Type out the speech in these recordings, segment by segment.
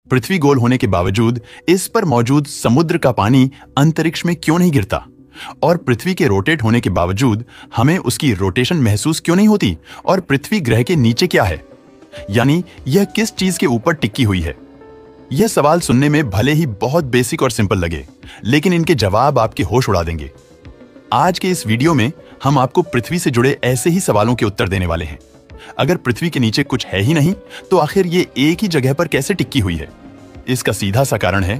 पृथ्वी गोल होने के बावजूद इस पर मौजूद समुद्र का पानी अंतरिक्ष में क्यों नहीं गिरता? और पृथ्वी के रोटेट होने के बावजूद हमें उसकी रोटेशन महसूस क्यों नहीं होती? और पृथ्वी ग्रह के नीचे क्या है, यानी यह किस चीज के ऊपर टिकी हुई है? यह सवाल सुनने में भले ही बहुत बेसिक और सिंपल लगे, लेकिन इनके जवाब आपके होश उड़ा देंगे। आज के इस वीडियो में हम आपको पृथ्वी से जुड़े ऐसे ही सवालों के उत्तर देने वाले हैं। अगर पृथ्वी के नीचे कुछ है ही नहीं, तो आखिर ये एक ही जगह पर कैसे टिकी हुई है? इसका सीधा सा कारण है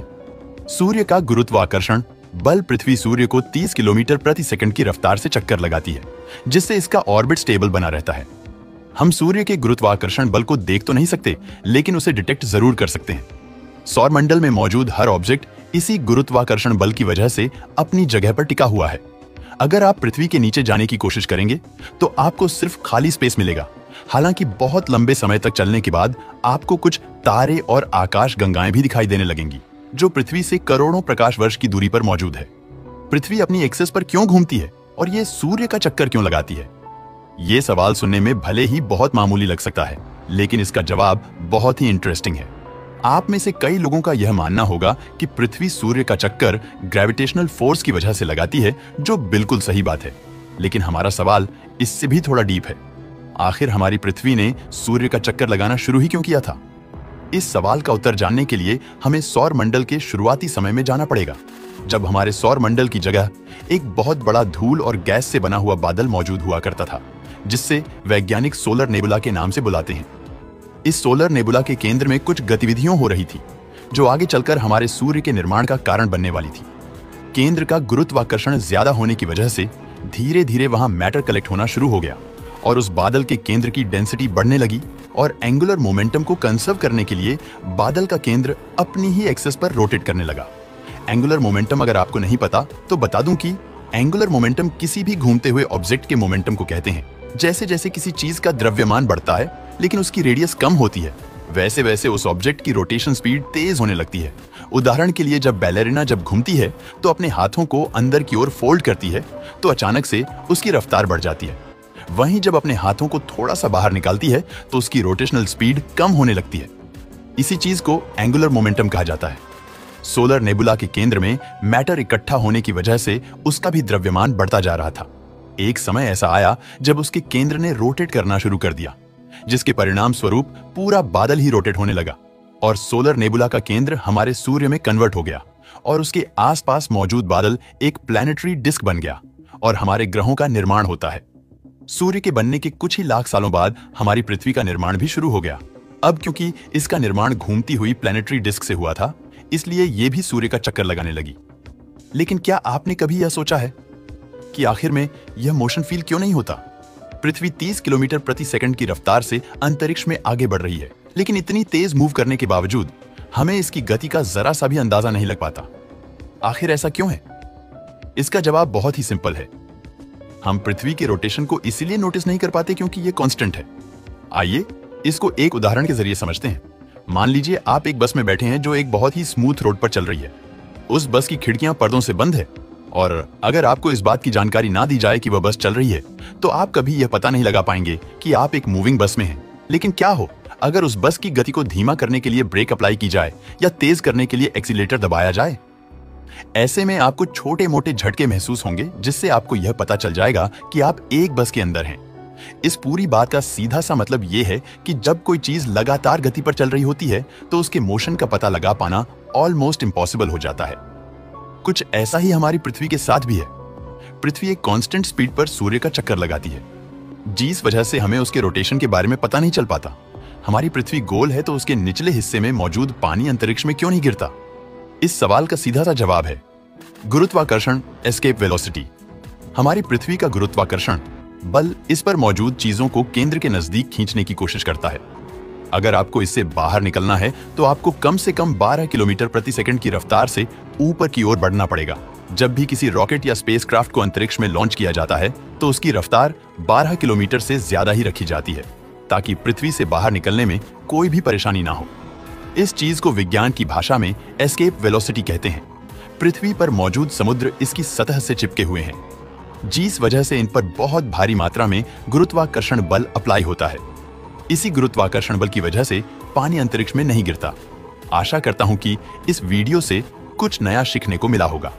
सूर्य का गुरुत्वाकर्षण बल। पृथ्वी सूर्य को 30 किलोमीटर प्रति सेकंड की रफ्तार से चक्कर लगाती है, जिससे इसका ऑर्बिट स्टेबल बना रहता है। हम सूर्य के गुरुत्वाकर्षण बल को देख तो नहीं सकते, लेकिन उसे डिटेक्ट जरूर कर सकते हैं। सौरमंडल में मौजूद हर ऑब्जेक्ट इसी गुरुत्वाकर्षण बल की वजह से अपनी जगह पर टिका हुआ है। अगर आप पृथ्वी के नीचे जाने की कोशिश करेंगे तो आपको सिर्फ खाली स्पेस मिलेगा। हालांकि बहुत लंबे समय तक चलने के बाद आपको कुछ तारे और आकाश गंगाएं भी दिखाई देने लगेंगी, जो पृथ्वी से करोड़ों प्रकाश वर्ष की दूरी पर मौजूद है। पृथ्वी अपनी एक्सिस पर क्यों घूमती है और ये सूर्य का चक्कर क्यों लगाती है? ये सवाल सुनने में भले ही बहुत मामूली लग सकता है, लेकिन इसका जवाब बहुत ही इंटरेस्टिंग है। आप में से कई लोगों का यह मानना होगा कि पृथ्वी सूर्य का चक्कर ग्रेविटेशनल फोर्स की वजह से लगाती है, जो बिल्कुल सही बात है। लेकिन हमारा सवाल इससे भी थोड़ा डीप है। आखिर हमारी पृथ्वी ने सूर्य का चक्कर लगाना शुरू ही क्यों किया था? इस सवाल का उत्तर जानने के लिए हमें सौर मंडल के शुरुआती समय में जाना पड़ेगा, जब हमारे सौर मंडल की जगह एक बहुत बड़ा धूल और गैस से बना हुआ बादल मौजूद हुआ करता था, जिससे वैज्ञानिक सोलर नेबुला के नाम से बुलाते हैं। इस सोलर नेबुला के केंद्र में कुछ गतिविधियां हो रही थी, जो आगे चलकर हमारे सूर्य के निर्माण का कारण बनने वाली थी। केंद्र का गुरुत्वाकर्षण ज्यादा होने की वजह से धीरे धीरे वहां मैटर कलेक्ट होना शुरू हो गया और उस बादल के केंद्र की डेंसिटी बढ़ने लगी। और एंगुलर मोमेंटम को कंजर्व करने के लिए बादल का केंद्र अपनी ही एक्सिस पर रोटेट करने लगा। एंगुलर मोमेंटम अगर आपको नहीं पता तो बता दूं कि एंगुलर मोमेंटम किसी भी घूमते हुए ऑब्जेक्ट के मोमेंटम को कहते हैं। जैसे जैसे किसी चीज का द्रव्यमान बढ़ता है लेकिन उसकी रेडियस कम होती है, वैसे वैसे उस ऑब्जेक्ट की रोटेशन स्पीड तेज होने लगती है। उदाहरण के लिए, जब बैलेरिना जब घूमती है तो अपने हाथों को अंदर की ओर फोल्ड करती है, तो अचानक से उसकी रफ्तार बढ़ जाती है। वहीं जब अपने हाथों को थोड़ा सा बाहर निकालती है तो उसकी रोटेशनल स्पीड कम होने लगती है। इसी चीज को एंगुलर मोमेंटम कहा जाता है। सोलर नेबुला के केंद्र में मैटर इकट्ठा होने की वजह से उसका भी द्रव्यमान बढ़ता जा रहा था। एक समय ऐसा आया जब उसके केंद्र ने रोटेट करना शुरू कर दिया, जिसके परिणाम स्वरूप पूरा बादल ही रोटेट होने लगा और सोलर नेबुला का केंद्र हमारे सूर्य में कन्वर्ट हो गया और उसके आसपास मौजूद बादल एक प्लैनेटरी डिस्क बन गया और हमारे ग्रहों का निर्माण होता है। सूर्य के बनने के कुछ ही लाख सालों बाद हमारी पृथ्वी का निर्माण भी शुरू हो गया। अब क्योंकि इसका निर्माण घूमती हुई प्लैनेटरी डिस्क से हुआ था, इसलिए यह भी सूर्य का चक्कर लगाने लगी। लेकिन क्या आपने कभी यह सोचा है कि आखिर में यह मोशन फील क्यों नहीं होता? पृथ्वी 30 किलोमीटर प्रति सेकंड की रफ्तार से अंतरिक्ष में आगे बढ़ रही है, लेकिन इतनी तेज मूव करने के बावजूद हमें इसकी गति का जरा सा भी अंदाजा नहीं लग पाता। आखिर ऐसा क्यों है? इसका जवाब बहुत ही सिंपल है। हम पृथ्वी के रोटेशन को इसीलिए नोटिस नहीं कर पाते क्योंकि ये कांस्टेंट है। आइए इसको एक उदाहरण के जरिए समझते हैं। मान लीजिए आप एक बस में बैठे हैं जो एक बहुत ही स्मूथ रोड पर चल रही है। उस बस की खिड़कियां पर्दों से बंद है और अगर आपको इस बात की जानकारी ना दी जाए कि वह बस चल रही है, तो आप कभी यह पता नहीं लगा पाएंगे कि आप एक मूविंग बस में हैं। लेकिन क्या हो अगर उस बस की गति को धीमा करने के लिए ब्रेक अप्लाई की जाए या तेज करने के लिए एक्सीलरेटर दबाया जाए? ऐसे में आपको छोटे मोटे झटके महसूस होंगे, जिससे आपको यह पता चल जाएगा कि आप एक बस के अंदर हैं। इस पूरी बात का सीधा सा मतलब यह है कि जब कोई चीज लगातार गति पर चल रही होती है तो उसके मोशन का पता लगा पाना ऑलमोस्ट इम्पॉसिबल हो जाता है। कुछ ऐसा ही हमारी पृथ्वी के साथ भी है। पृथ्वी एक कांस्टेंट स्पीड पर सूर्य का चक्कर लगाती है, जिस वजह से हमें उसके रोटेशन के बारे में पता नहीं चल पाता। हमारी पृथ्वी गोल है तो उसके निचले हिस्से में मौजूद पानी अंतरिक्ष में क्यों नहीं गिरता? इस सवाल का सीधा सा जवाब है गुरुत्वाकर्षण एस्केप वेलोसिटी। हमारी पृथ्वी का गुरुत्वाकर्षण बल इस पर मौजूद चीजों को केंद्र के नजदीक खींचने की कोशिश करता है। अगर आपको इससे बाहर निकलना है तो आपको कम से कम 12 किलोमीटर प्रति सेकंड की रफ्तार से ऊपर की ओर बढ़ना पड़ेगा। जब भी किसी रॉकेट या स्पेसक्राफ्ट को अंतरिक्ष में लॉन्च किया जाता है तो उसकी रफ्तार 12 किलोमीटर से ज्यादा ही रखी जाती है, ताकि पृथ्वी से बाहर निकलने में कोई भी परेशानी ना हो। इस चीज को विज्ञान की भाषा में एस्केप वेलोसिटी कहते हैं। पृथ्वी पर मौजूद समुद्र इसकी सतह से चिपके हुए हैं, जिस वजह से इन पर बहुत भारी मात्रा में गुरुत्वाकर्षण बल अप्लाई होता है। इसी गुरुत्वाकर्षण बल की वजह से पानी अंतरिक्ष में नहीं गिरता। आशा करता हूं कि इस वीडियो से कुछ नया सीखने को मिला होगा।